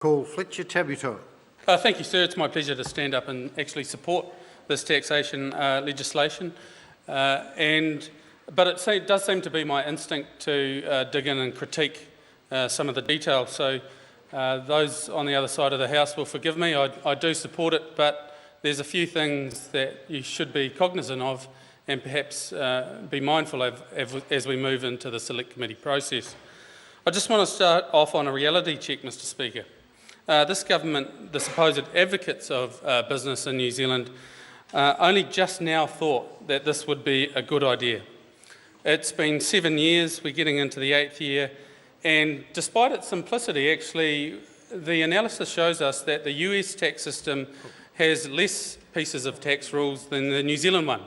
Call Fletcher Tabuto. Thank you, sir. It's my pleasure to stand up and actually support this taxation legislation. But it does seem to be my instinct to dig in and critique some of the detail. So those on the other side of the House will forgive me. I do support it, but there's a few things that you should be cognisant of and perhaps be mindful of as we move into the Select Committee process. I just want to start off on a reality check, Mr Speaker. This government, the supposed advocates of business in New Zealand, only just now thought that this would be a good idea. It's been 7 years, we're getting into the 8th year, and despite its simplicity, actually, the analysis shows us that the US tax system has less pieces of tax rules than the New Zealand one.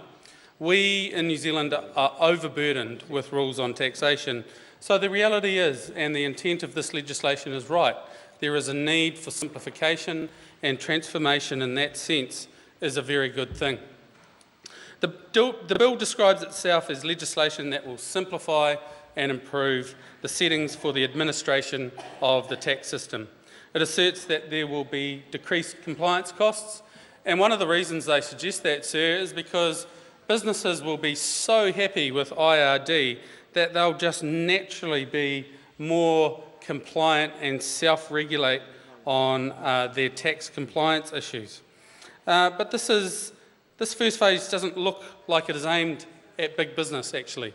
We in New Zealand are overburdened with rules on taxation. So the reality is, and the intent of this legislation is right, there is a need for simplification, and transformation in that sense is a very good thing. The bill describes itself as legislation that will simplify and improve the settings for the administration of the tax system. It asserts that there will be decreased compliance costs, and one of the reasons they suggest that, sir, is because businesses will be so happy with IRD that they'll just naturally be more compliant and self-regulate on their tax compliance issues. But this first phase doesn't look like it is aimed at big business, actually.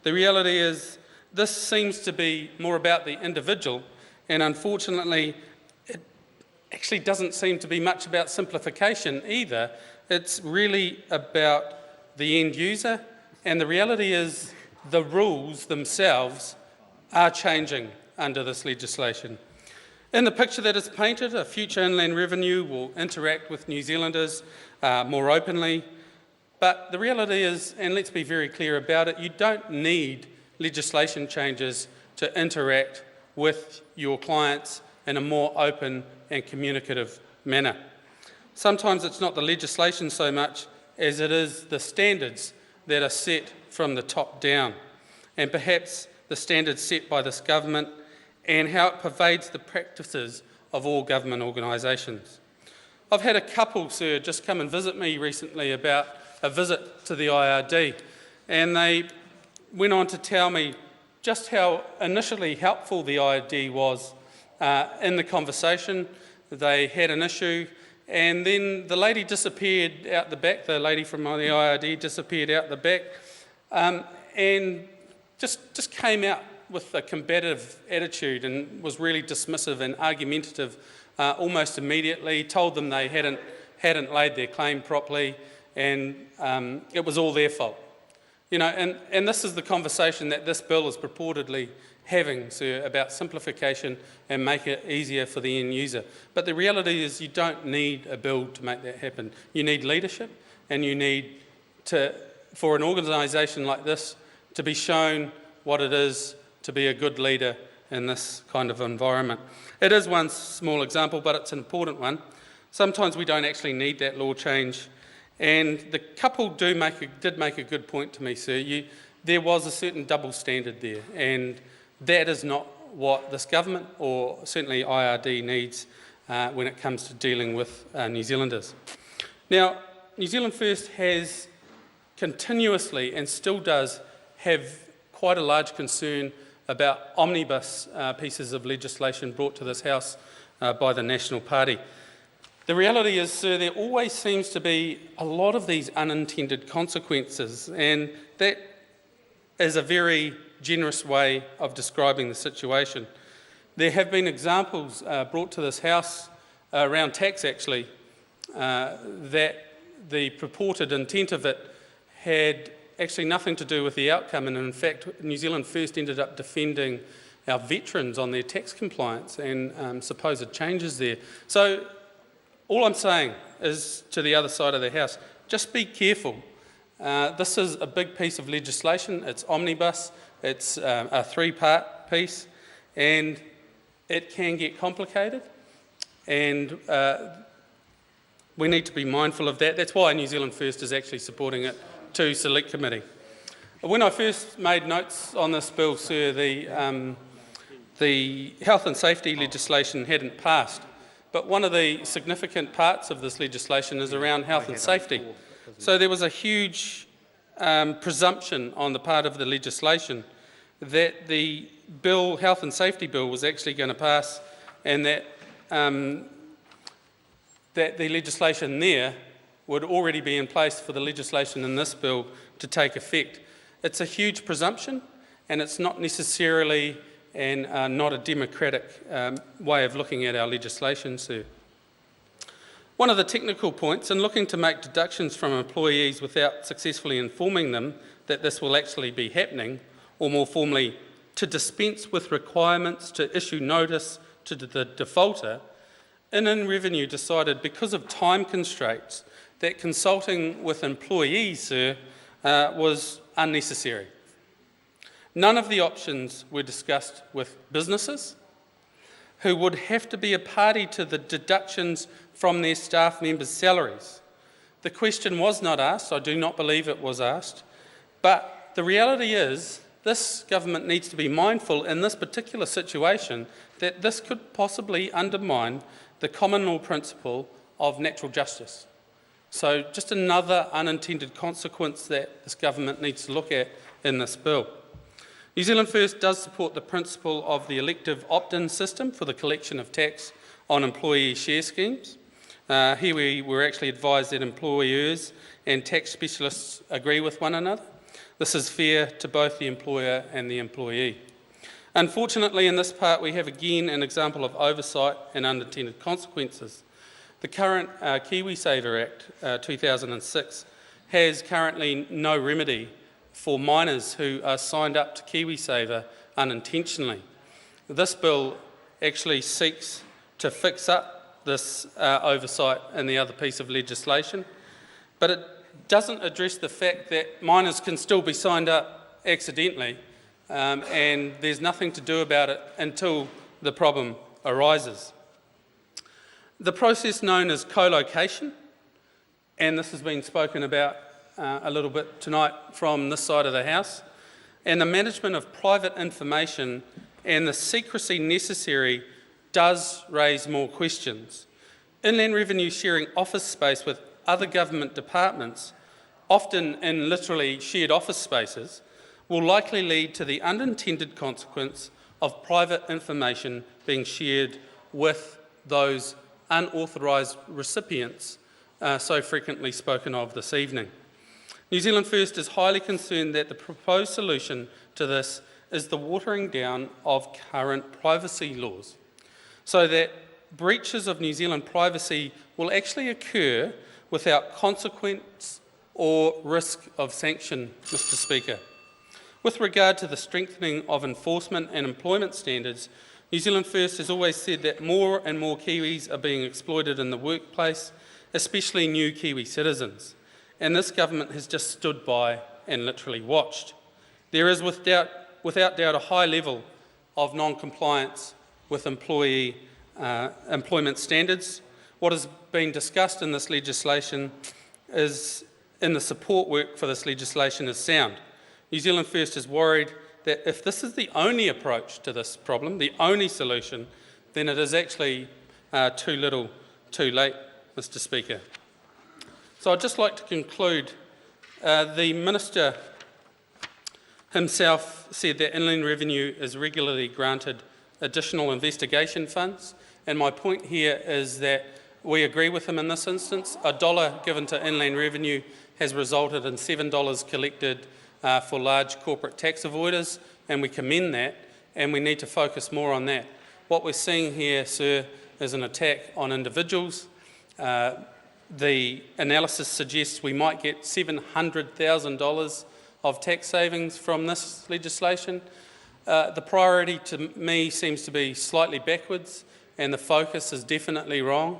The reality is this seems to be more about the individual, and unfortunately it actually doesn't seem to be much about simplification either. It's really about the end user, and the reality is the rules themselves are changing under this legislation. In the picture that is painted, a future inland revenue will interact with New Zealanders more openly, but the reality is, and let's be very clear about it, you don't need legislation changes to interact with your clients in a more open and communicative manner. Sometimes it's not the legislation so much as it is the standards that are set from the top down, and perhaps the standards set by this government and how it pervades the practices of all government organisations. I've had a couple, sir, just come and visit me recently about a visit to the IRD, and they went on to tell me just how initially helpful the IRD was in the conversation. They had an issue, and then the lady disappeared out the back, the lady from the IRD disappeared out the back, and just came out with a combative attitude and was really dismissive and argumentative almost immediately, told them they hadn't laid their claim properly, and it was all their fault. You know, and this is the conversation that this bill is purportedly having, sir, about simplification and make it easier for the end user. But the reality is you don't need a bill to make that happen. You need leadership, and you need for an organisation like this to be shown what it is to be a good leader in this kind of environment. It is one small example, but it's an important one. Sometimes we don't actually need that law change, and the couple did make a good point to me, sir. There was a certain double standard there, and that is not what this government, or certainly IRD, needs when it comes to dealing with New Zealanders. Now, New Zealand First has continuously, and still does, have quite a large concern about omnibus pieces of legislation brought to this House by the National Party. The reality is, sir, there always seems to be a lot of these unintended consequences, and that is a very generous way of describing the situation. There have been examples brought to this House around tax, actually, that the purported intent of it had actually nothing to do with the outcome, and in fact New Zealand First ended up defending our veterans on their tax compliance and supposed changes there. So all I'm saying is to the other side of the House, just be careful. This is a big piece of legislation. It's omnibus, it's a three-part piece, and it can get complicated, and we need to be mindful of that. That's why New Zealand First is actually supporting it to Select Committee. When I first made notes on this bill, sir, the health and safety legislation hadn't passed. But one of the significant parts of this legislation is around health and safety. So there was a huge presumption on the part of the legislation that the health and safety bill was actually going to pass, and that that the legislation there would already be in place for the legislation in this bill to take effect. It's a huge presumption, and it's not necessarily not a democratic way of looking at our legislation, sir. One of the technical points in looking to make deductions from employees without successfully informing them that this will actually be happening, or more formally, to dispense with requirements to issue notice to the defaulter, Inland Revenue decided, because of time constraints, that consulting with employees, sir, was unnecessary. None of the options were discussed with businesses, who would have to be a party to the deductions from their staff members' salaries. The question was not asked, I do not believe it was asked, but the reality is this government needs to be mindful in this particular situation that this could possibly undermine the common law principle of natural justice. So just another unintended consequence that this government needs to look at in this bill. New Zealand First does support the principle of the elective opt-in system for the collection of tax on employee share schemes. Here we were actually advised that employers and tax specialists agree with one another. This is fair to both the employer and the employee. Unfortunately, in this part, we have again an example of oversight and unintended consequences. The current KiwiSaver Act 2006 has currently no remedy for minors who are signed up to KiwiSaver unintentionally. This bill actually seeks to fix up this oversight in the other piece of legislation, but it doesn't address the fact that minors can still be signed up accidentally, and there's nothing to do about it until the problem arises. The process known as co-location, and this has been spoken about a little bit tonight from this side of the House, and the management of private information and the secrecy necessary does raise more questions. Inland Revenue sharing office space with other government departments, often in literally shared office spaces, will likely lead to the unintended consequence of private information being shared with those unauthorised recipients so frequently spoken of this evening. New Zealand First is highly concerned that the proposed solution to this is the watering down of current privacy laws, so that breaches of New Zealand privacy will actually occur without consequence or risk of sanction, Mr. Speaker. With regard to the strengthening of enforcement and employment standards, New Zealand First has always said that more and more Kiwis are being exploited in the workplace, especially new Kiwi citizens. And this government has just stood by and literally watched. There is without doubt a high level of non-compliance with employment standards. What has been discussed in this legislation is, in the support work for this legislation, is sound. New Zealand First is worried that if this is the only approach to this problem, the only solution, then it is actually too little, too late, Mr. Speaker. So I'd just like to conclude. The Minister himself said that Inland Revenue is regularly granted additional investigation funds, and my point here is that we agree with him in this instance. $1 given to Inland Revenue has resulted in $7 collected for large corporate tax avoiders, and we commend that, and we need to focus more on that. What we're seeing here, sir, is an attack on individuals. The analysis suggests we might get $700,000 of tax savings from this legislation. The priority to me seems to be slightly backwards, and the focus is definitely wrong.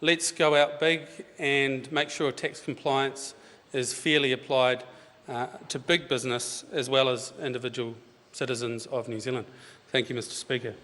Let's go out big and make sure tax compliance is fairly applied to big business as well as individual citizens of New Zealand. Thank you, Mr. Speaker.